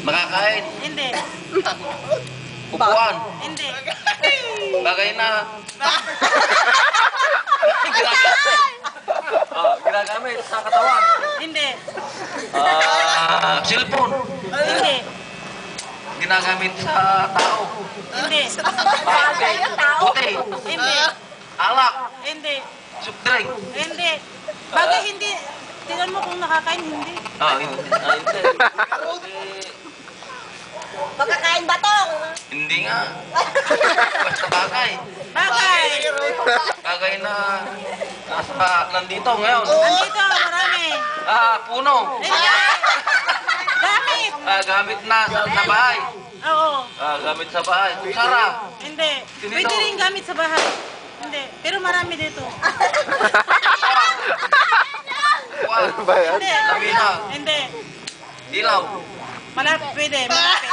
Makakain. Hindi. Upuan. Hindi. Bagay na. Ginagamit sa katawan. Hindi. Cellphone. Hindi. Ginagamit sa tao. Hindi. Puti. Hindi. Alak. Hindi. Soft drink. Hindi. Bagay hindi. Tingnan mo kung nakakain, hindi. Magkakain ba to? Hindi nga. Basta bagay. Bagay. Bagay na nandito ngayon. Nandito, marami. Puno. Hindi. Gamit. Gamit na sa bahay. Oo. Gamit sa bahay. Kutsara. Hindi. Pwede rin gamit sa bahay. Hindi. Pero marami dito. Ano ba yan? Hindi. Lamina. Hindi. Ilaw. Malapit. Pwede. Malapit.